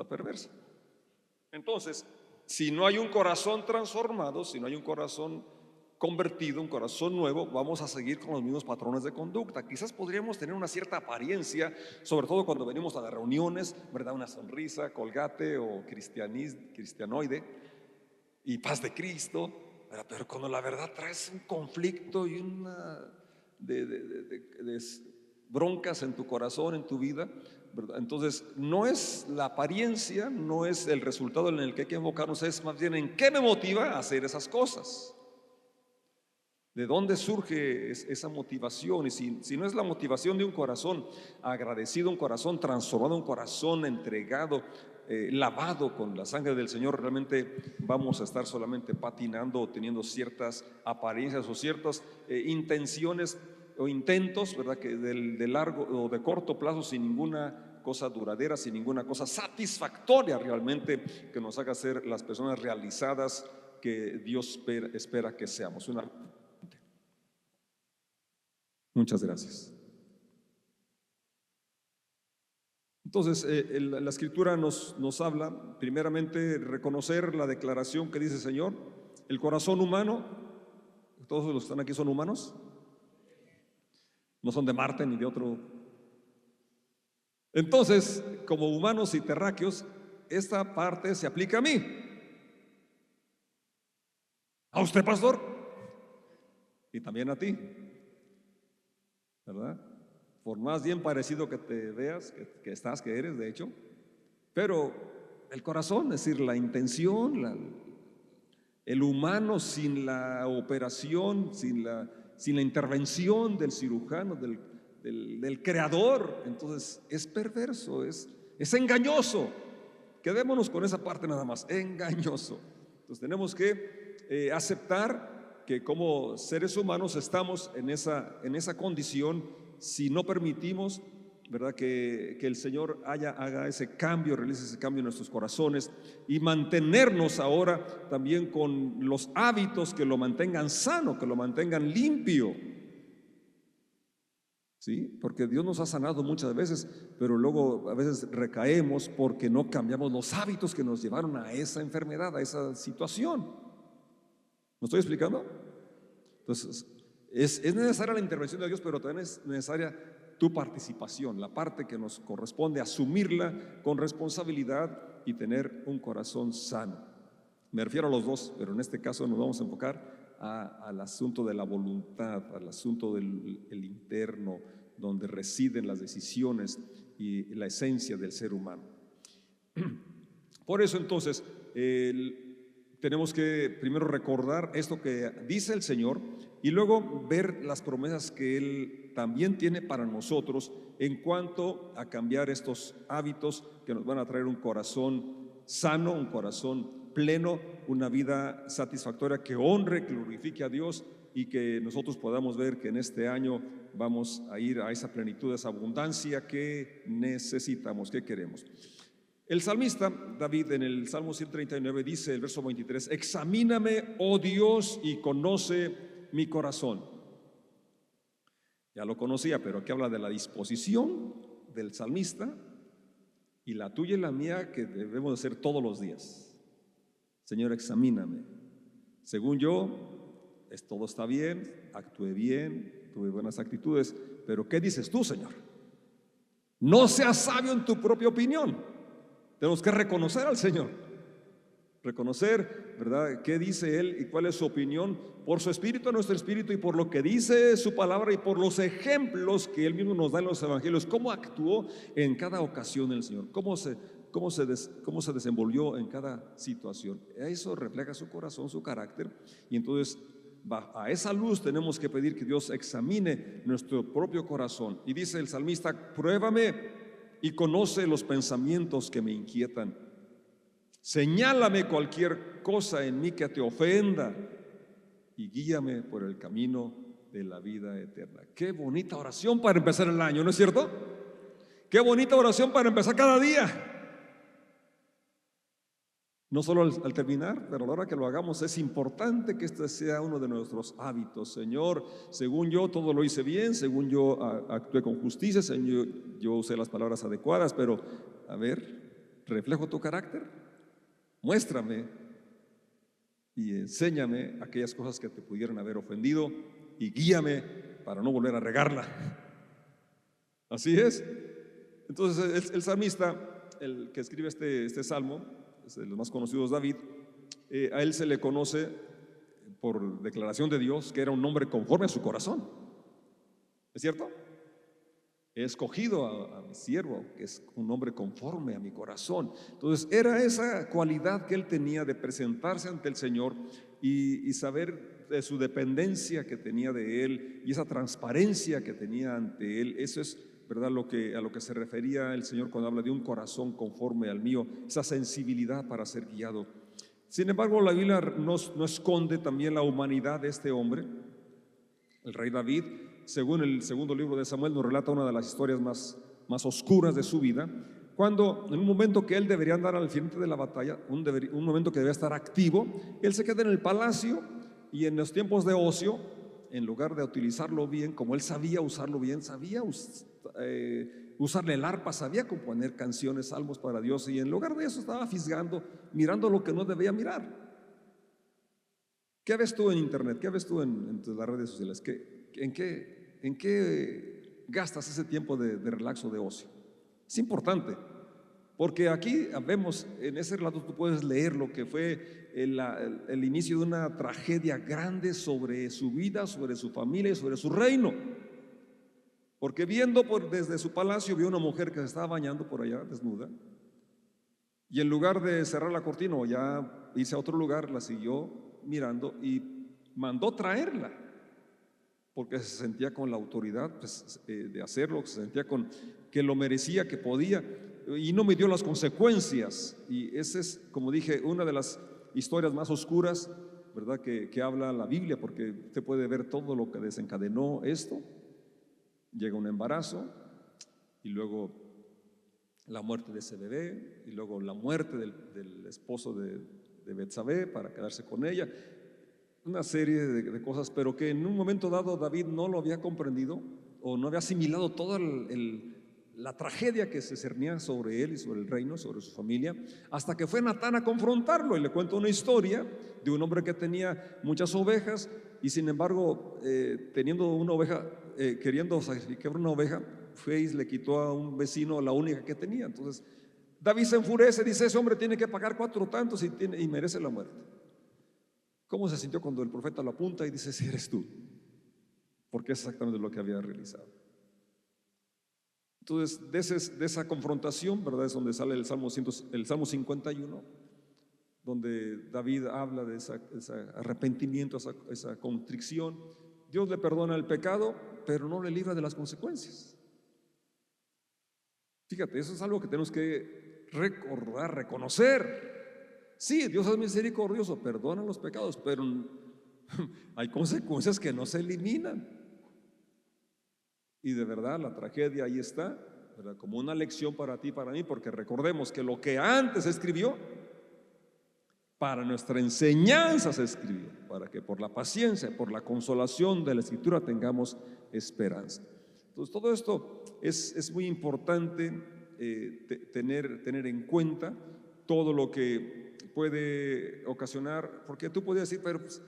perversa. Entonces, si no hay un corazón transformado, si no hay un corazón convertido, un corazón nuevo, vamos a seguir con los mismos patrones de conducta. Quizás podríamos tener una cierta apariencia, sobre todo cuando venimos a las reuniones, ¿verdad? Una sonrisa, colgate o cristianoide y paz de Cristo, ¿verdad? Pero cuando la verdad traes un conflicto y una de broncas en tu corazón, en tu vida, ¿verdad? Entonces no es la apariencia, no es el resultado en el que hay que enfocarnos, es más bien en qué me motiva a hacer esas cosas. ¿De dónde surge esa motivación? Y si no es la motivación de un corazón agradecido, un corazón transformado, un corazón entregado, lavado con la sangre del Señor, realmente vamos a estar solamente patinando o teniendo ciertas apariencias o ciertas intenciones o intentos, ¿verdad? Que de largo o de corto plazo, sin ninguna cosa duradera, sin ninguna cosa satisfactoria realmente que nos haga ser las personas realizadas que Dios espera que seamos. Muchas gracias. Entonces, la escritura nos habla, primeramente, reconocer la declaración que dice el Señor. El corazón humano, todos los que están aquí son humanos, no son de Marte ni de otro. Entonces, como humanos y terráqueos, esta parte se aplica a mí. A usted, pastor, y también a ti, ¿verdad? Por más bien parecido que te veas, que estás, que eres, de hecho, pero el corazón, es decir, la intención, el humano sin la operación, sin la intervención del cirujano, del creador, entonces es perverso, es engañoso. Quedémonos con esa parte nada más, engañoso. Entonces tenemos que aceptar que como seres humanos estamos en esa condición si no permitimos, ¿verdad? Que el Señor haga ese cambio, realice ese cambio en nuestros corazones y mantenernos ahora también con los hábitos que lo mantengan sano, que lo mantengan limpio. ¿Sí? Porque Dios nos ha sanado muchas veces, pero luego a veces recaemos porque no cambiamos los hábitos que nos llevaron a esa enfermedad, a esa situación. ¿Me estoy explicando? Entonces, es necesaria la intervención de Dios, pero también es necesaria tu participación, la parte que nos corresponde asumirla con responsabilidad y tener un corazón sano. Me refiero a los dos, pero en este caso nos vamos a enfocar al asunto de la voluntad, al asunto del interno, donde residen las decisiones y la esencia del ser humano. Por eso entonces tenemos que primero recordar esto que dice el Señor y luego ver las promesas que Él también tiene para nosotros en cuanto a cambiar estos hábitos que nos van a traer un corazón sano, un corazón pleno, una vida satisfactoria que honre, que glorifique a Dios y que nosotros podamos ver que en este año vamos a ir a esa plenitud, a esa abundancia que necesitamos, que queremos. El salmista David en el Salmo 139 dice, el verso 23, examíname, oh Dios, y conoce mi corazón. Ya lo conocía, pero aquí habla de la disposición del salmista y la tuya y la mía que debemos hacer todos los días. Señor, examíname. Según yo, todo está bien, actué bien, tuve buenas actitudes, pero ¿qué dices tú, Señor? No seas sabio en tu propia opinión. Tenemos que reconocer al Señor, reconocer, ¿verdad?, qué dice Él y cuál es su opinión por su espíritu a nuestro espíritu y por lo que dice su palabra y por los ejemplos que Él mismo nos da en los evangelios, cómo actuó en cada ocasión el Señor, cómo se desenvolvió en cada situación. Eso refleja su corazón, su carácter, y entonces a esa luz tenemos que pedir que Dios examine nuestro propio corazón. Y dice el salmista, pruébame y conoce los pensamientos que me inquietan. Señálame cualquier cosa en mí que te ofenda y guíame por el camino de la vida eterna. Qué bonita oración para empezar el año, ¿no es cierto? Qué bonita oración para empezar cada día. No solo al terminar, pero a la hora que lo hagamos es importante que este sea uno de nuestros hábitos. Señor, según yo todo lo hice bien, según yo actué con justicia, según yo usé las palabras adecuadas, pero a ver, ¿Reflejo tu carácter? Muéstrame y enséñame aquellas cosas que te pudieran haber ofendido y guíame para no volver a regarla. Así es. Entonces el salmista, el que escribe este salmo, es de los más conocidos, David, a él se le conoce por declaración de Dios que era un hombre conforme a su corazón. ¿Es cierto? He escogido a mi siervo, que es un hombre conforme a mi corazón. Entonces era esa cualidad que él tenía de presentarse ante el Señor y saber de su dependencia que tenía de él y esa transparencia que tenía ante él. Eso es, ¿verdad?, a lo que se refería el Señor cuando habla de un corazón conforme al mío, esa sensibilidad para ser guiado. Sin embargo, la Biblia no esconde también la humanidad de este hombre. El rey David, según el segundo libro de Samuel, nos relata una de las historias más oscuras de su vida, cuando en un momento que él debería andar al frente de la batalla, un momento que debía estar activo, él se queda en el palacio y en los tiempos de ocio, en lugar de utilizarlo bien, como él sabía usarlo bien, sabía usarle el arpa, sabía componer canciones, salmos para Dios, y en lugar de eso estaba fisgando, mirando lo que no debía mirar. ¿Qué ves tú en internet? ¿Qué ves tú en las redes sociales? ¿En qué gastas ese tiempo de relax o de ocio? Es importante, porque aquí vemos, en ese relato tú puedes leer lo que fue el inicio de una tragedia grande sobre su vida, sobre su familia y sobre su reino. Porque viendo desde su palacio, vio una mujer que se estaba bañando por allá, desnuda, y en lugar de cerrar la cortina o ya irse a otro lugar, la siguió mirando y mandó traerla, porque se sentía con la autoridad de hacerlo, se sentía con que lo merecía, que podía, y no midió las consecuencias. Y esa es, como dije, una de las historias más oscuras, ¿verdad?, que habla la Biblia, porque usted puede ver todo lo que desencadenó esto. Llega un embarazo y luego la muerte de ese bebé y luego la muerte del esposo de Betsabé para quedarse con ella, una serie de cosas, pero que en un momento dado David no lo había comprendido o no había asimilado toda la tragedia que se cernía sobre él y sobre el reino, sobre su familia, hasta que fue Natán a confrontarlo y le cuenta una historia de un hombre que tenía muchas ovejas y sin embargo teniendo una oveja, queriendo sacrificar una oveja, fue y le quitó a un vecino la única que tenía. Entonces David se enfurece, dice: ese hombre tiene que pagar 4 tantos y merece la muerte. ¿Cómo se sintió cuando el profeta lo apunta y dice: si eres tú? Porque es exactamente lo que había realizado. Entonces de esa confrontación, ¿verdad?, es donde sale el Salmo 51, donde David habla de ese arrepentimiento, esa contrición. Dios le perdona el pecado, pero no le libra de las consecuencias. Fíjate, eso es algo que tenemos que recordar, reconocer. Sí, Dios es misericordioso, perdona los pecados, pero hay consecuencias que no se eliminan. Y de verdad la tragedia ahí está, ¿verdad?, como una lección para ti y para mí, porque recordemos que lo que antes se escribió, para nuestra enseñanza se escribió, para que por la paciencia, por la consolación de la Escritura tengamos esperanza. Entonces todo esto es muy importante tener en cuenta todo lo que puede ocasionar, porque tú puedes decir: pero pues,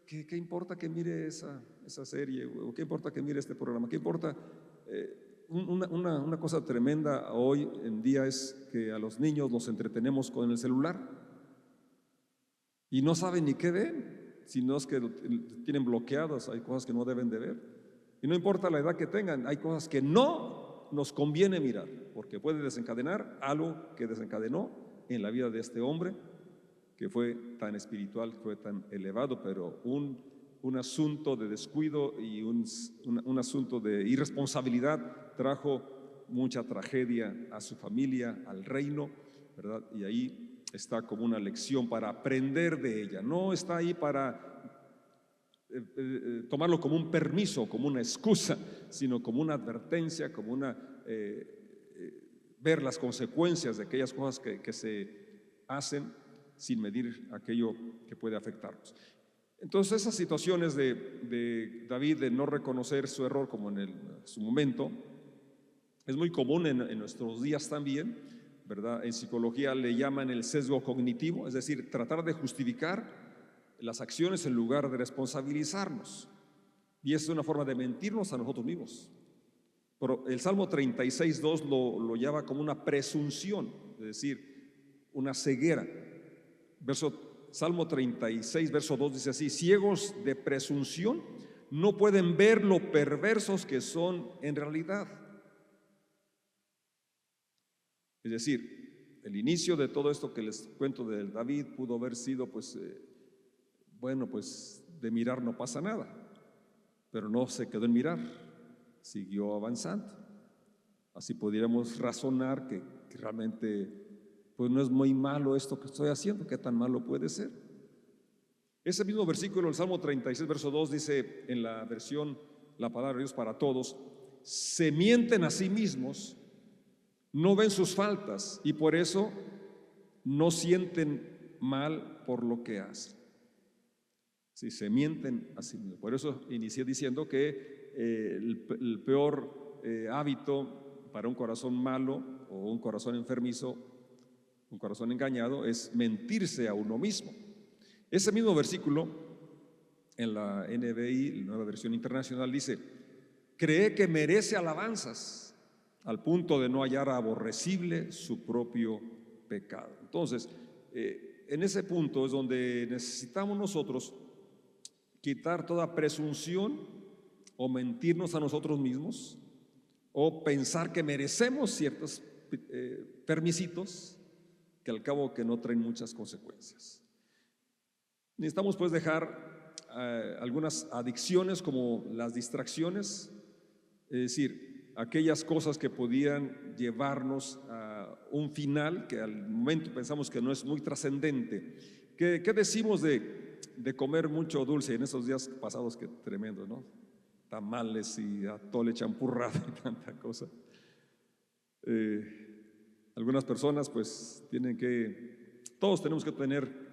¿qué importa que mire esa serie? ¿O qué importa que mire este programa? ¿Qué importa? Una cosa tremenda hoy en día es que a los niños los entretenemos con el celular y no saben ni qué ven, sino es que tienen bloqueadas, hay cosas que no deben de ver. Y no importa la edad que tengan, hay cosas que no nos conviene mirar, porque puede desencadenar algo que desencadenó en la vida de este hombre, que fue tan espiritual, fue tan elevado, pero un asunto de descuido y un asunto de irresponsabilidad trajo mucha tragedia a su familia, al reino, ¿verdad? Y ahí está como una lección para aprender de ella. No está ahí para tomarlo como un permiso, como una excusa, sino como una advertencia, como ver las consecuencias de aquellas cosas que se hacen sin medir aquello que puede afectarnos. Entonces esas situaciones de David de no reconocer su error como en su momento es muy común en nuestros días también, ¿verdad? En psicología le llaman el sesgo cognitivo, es decir, tratar de justificar las acciones en lugar de responsabilizarnos. Y es una forma de mentirnos a nosotros mismos. Pero el Salmo 36:2 lo llama como una presunción, es decir, una ceguera. Salmo 36, verso 2 dice así: ciegos de presunción no pueden ver lo perversos que son en realidad. Es decir, el inicio de todo esto que les cuento de David pudo haber sido pues de mirar no pasa nada, pero no se quedó en mirar, siguió avanzando. Así podríamos razonar que realmente pues no es muy malo esto que estoy haciendo, ¿qué tan malo puede ser? Ese mismo versículo, el Salmo 36, verso 2, dice en la versión La Palabra de Dios para Todos: se mienten a sí mismos, no ven sus faltas y por eso no sienten mal por lo que hacen. Sí, se mienten a sí mismos. Por eso inicié diciendo que el peor hábito para un corazón malo o un corazón enfermizo, un corazón engañado, es mentirse a uno mismo. Ese mismo versículo en la NBI, la Nueva Versión Internacional, dice: cree que merece alabanzas al punto de no hallar aborrecible su propio pecado. Entonces, en ese punto es donde necesitamos nosotros quitar toda presunción o mentirnos a nosotros mismos o pensar que merecemos ciertos permisitos que al cabo que no traen muchas consecuencias. Necesitamos pues dejar algunas adicciones como las distracciones, es decir, aquellas cosas que podían llevarnos a un final que al momento pensamos que no es muy trascendente. ¿Qué decimos de comer mucho dulce en esos días pasados? Que tremendo, ¿no? Tamales y atole champurrado y tanta cosa. Algunas personas pues todos tenemos que tener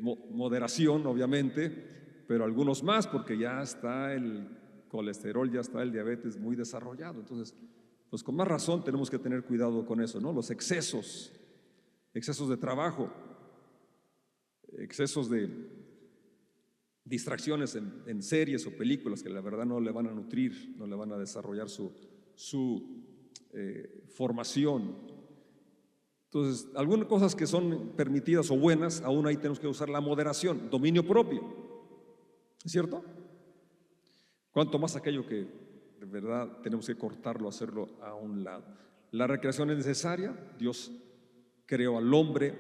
moderación, obviamente, pero algunos más, porque ya está el colesterol, ya está el diabetes muy desarrollado. Entonces, pues con más razón tenemos que tener cuidado con eso, ¿no? Los excesos de trabajo, excesos de distracciones en series o películas que la verdad no le van a nutrir, no le van a desarrollar su formación. Entonces, algunas cosas que son permitidas o buenas, aún ahí tenemos que usar la moderación, dominio propio, ¿es cierto? Cuanto más aquello que de verdad tenemos que cortarlo, hacerlo a un lado. La recreación es necesaria. Dios creó al hombre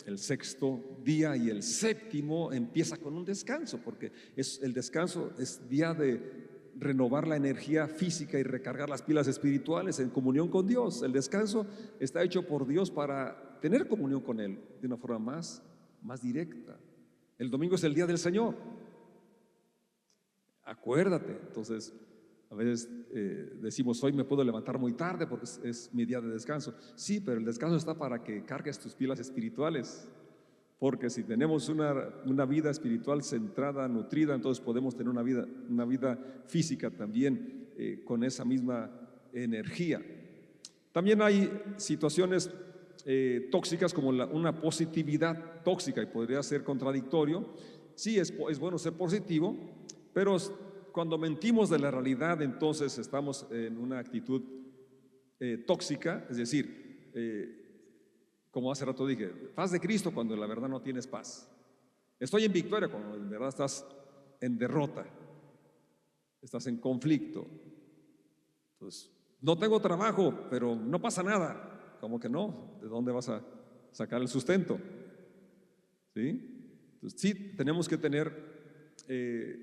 el sexto día y el séptimo empieza con un descanso, porque el descanso es día de renovar la energía física y recargar las pilas espirituales en comunión con Dios. El descanso está hecho por Dios para tener comunión con Él de una forma más directa. El domingo es el día del Señor. Acuérdate. Entonces, a veces decimos: hoy me puedo levantar muy tarde porque es mi día de descanso. Sí, pero el descanso está para que cargues tus pilas espirituales. Porque si tenemos una vida espiritual centrada, nutrida, entonces podemos tener una vida física también con esa misma energía. También hay situaciones tóxicas como una positividad tóxica, y podría ser contradictorio. Sí, es bueno ser positivo, pero cuando mentimos de la realidad, entonces estamos en una actitud tóxica, es decir, como hace rato dije, paz de Cristo cuando en la verdad no tienes paz. Estoy en victoria cuando en verdad estás en derrota, estás en conflicto. Entonces, no tengo trabajo, pero no pasa nada. ¿Cómo que no? ¿De dónde vas a sacar el sustento? ¿Sí? Entonces, sí, tenemos que tener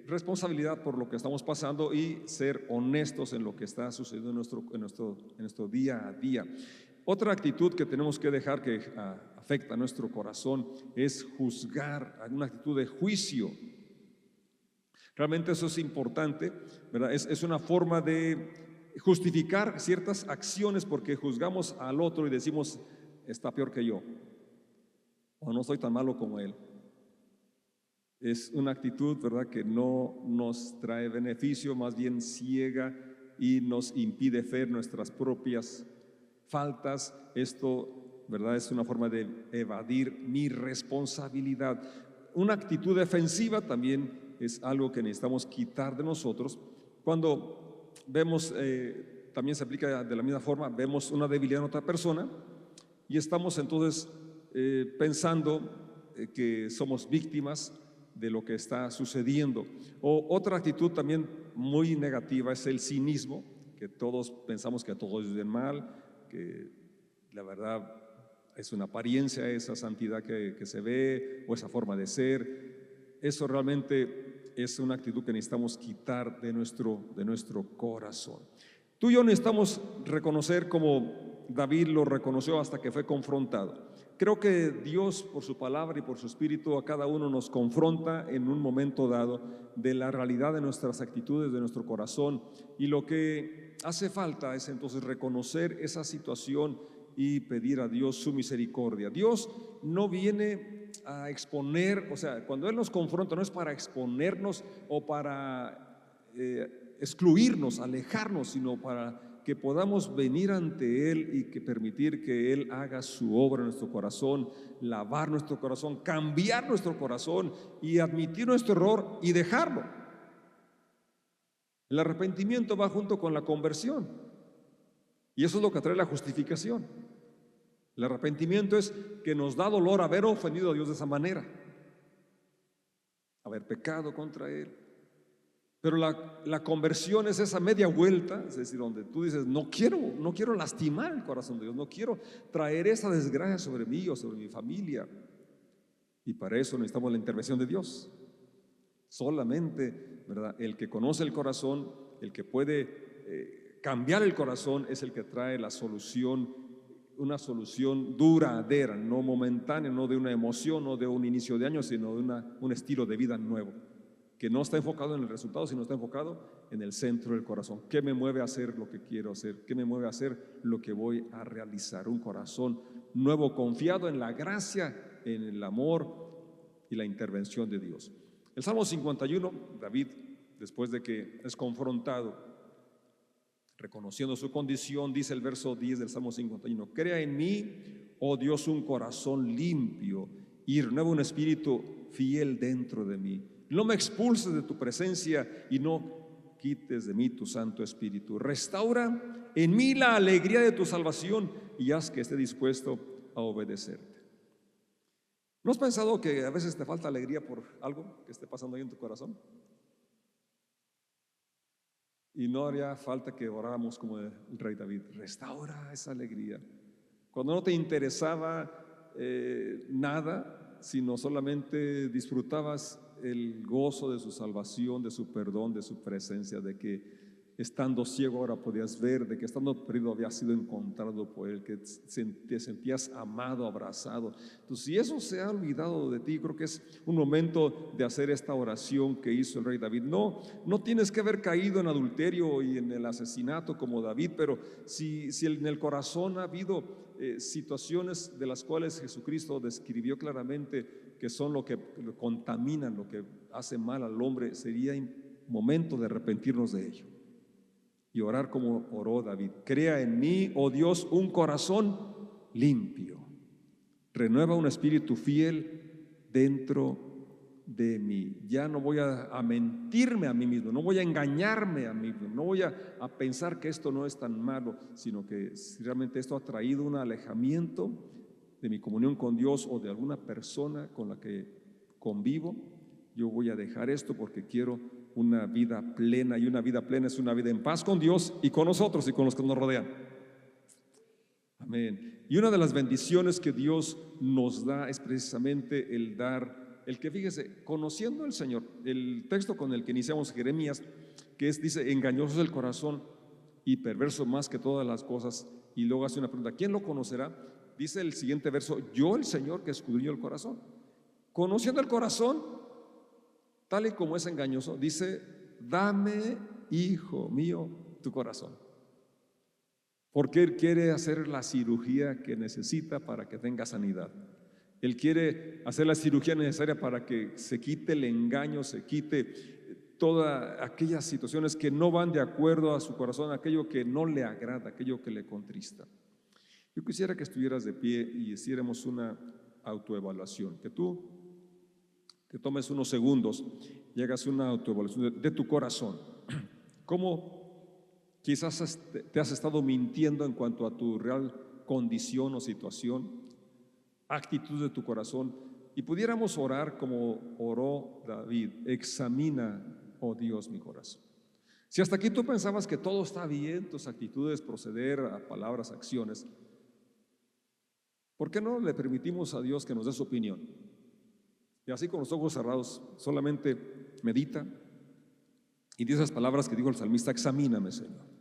responsabilidad por lo que estamos pasando y ser honestos en lo que está sucediendo en nuestro día a día. Otra actitud que tenemos que dejar que afecta a nuestro corazón es juzgar, una actitud de juicio. Realmente eso es importante, ¿verdad? Es una forma de justificar ciertas acciones porque juzgamos al otro y decimos: está peor que yo, o no soy tan malo como él. Es una actitud, ¿verdad?, que no nos trae beneficio, más bien ciega y nos impide ver nuestras propias faltas. Esto ¿verdad? Es una forma de evadir mi responsabilidad. Una actitud defensiva también es algo que necesitamos quitar de nosotros. Cuando vemos, también se aplica de la misma forma, vemos una debilidad en otra persona y estamos entonces pensando que somos víctimas de lo que está sucediendo. O otra actitud también muy negativa es el cinismo, que todos pensamos que a todos es de mal, que la verdad es una apariencia esa santidad que se ve o esa forma de ser. Eso realmente es una actitud que necesitamos quitar de nuestro corazón. Tú y yo necesitamos reconocer como David lo reconoció hasta que fue confrontado. Creo que Dios, por su palabra y por su espíritu, a cada uno nos confronta en un momento dado de la realidad de nuestras actitudes, de nuestro corazón. Y lo que hace falta es entonces reconocer esa situación y pedir a Dios su misericordia. Dios no viene a exponer, o sea, cuando Él nos confronta no es para exponernos o para excluirnos, alejarnos, sino para que podamos venir ante Él y que permitir que Él haga su obra en nuestro corazón, lavar nuestro corazón, cambiar nuestro corazón y admitir nuestro error y dejarlo. El arrepentimiento va junto con la conversión y eso es lo que trae la justificación. El arrepentimiento es que nos da dolor haber ofendido a Dios de esa manera, haber pecado contra Él. Pero la conversión es esa media vuelta, es decir, donde tú dices, no quiero lastimar el corazón de Dios, no quiero traer esa desgracia sobre mí o sobre mi familia. Y para eso necesitamos la intervención de Dios. Solamente, ¿verdad? El que conoce el corazón, el que puede cambiar el corazón, es el que trae la solución, una solución duradera, no momentánea, no de una emoción, no de un inicio de año, sino de un estilo de vida nuevo, que no está enfocado en el resultado, sino está enfocado en el centro del corazón. ¿Qué me mueve a hacer lo que quiero hacer? ¿Qué me mueve a hacer lo que voy a realizar? Un corazón nuevo, confiado en la gracia, en el amor y la intervención de Dios. El Salmo 51, David, después de que es confrontado, reconociendo su condición, dice el verso 10 del Salmo 51, crea en mí, oh Dios, un corazón limpio y renueva un espíritu fiel dentro de mí. No me expulses de tu presencia y no quites de mí tu Santo Espíritu. Restaura en mí la alegría de tu salvación y haz que esté dispuesto a obedecerte. ¿No has pensado que a veces te falta alegría por algo que esté pasando ahí en tu corazón? Y no haría falta que oráramos como el rey David, restaura esa alegría. Cuando no te interesaba nada, sino solamente disfrutabas el gozo de su salvación, de su perdón, de su presencia, de que estando ciego ahora podías ver, de que estando perdido habías sido encontrado por Él, que te sentías amado, abrazado. Entonces, si eso se ha olvidado de ti, creo que es un momento de hacer esta oración que hizo el rey David. No tienes que haber caído en adulterio y en el asesinato como David, pero si en el corazón ha habido situaciones de las cuales Jesucristo describió claramente que son lo que lo contaminan, lo que hace mal al hombre, sería momento de arrepentirnos de ello y orar como oró David. Crea en mí, oh Dios, un corazón limpio, renueva un espíritu fiel dentro de mí. Ya no voy a mentirme a mí mismo, no voy a engañarme a mí mismo, no voy a pensar que esto no es tan malo, sino que si realmente esto ha traído un alejamiento de mi comunión con Dios o de alguna persona con la que convivo, yo voy a dejar esto porque quiero una vida plena, y una vida plena es una vida en paz con Dios y con nosotros y con los que nos rodean. Amén. Y una de las bendiciones que Dios nos da es precisamente el dar, el que, fíjese, conociendo al Señor, el texto con el que iniciamos Jeremías, que dice, engañoso es el corazón y perverso más que todas las cosas, y luego hace una pregunta, ¿quién lo conocerá? Dice el siguiente verso, yo el Señor que escudriño el corazón. Conociendo el corazón, tal y como es engañoso, dice, dame, hijo mío, tu corazón. Porque Él quiere hacer la cirugía que necesita para que tenga sanidad. Él quiere hacer la cirugía necesaria para que se quite el engaño, se quite todas aquellas situaciones que no van de acuerdo a su corazón, aquello que no le agrada, aquello que le contrista. Yo quisiera que estuvieras de pie y hiciéramos una autoevaluación, que tú te tomes unos segundos y hagas una autoevaluación de tu corazón. ¿Cómo quizás te has estado mintiendo en cuanto a tu real condición o situación, actitud de tu corazón? Y pudiéramos orar como oró David: examina, oh Dios, mi corazón. Si hasta aquí tú pensabas que todo está bien, tus actitudes, proceder, a palabras, acciones, ¿por qué no le permitimos a Dios que nos dé su opinión? Y así, con los ojos cerrados, solamente medita y di esas palabras que dijo el salmista: examíname, Señor.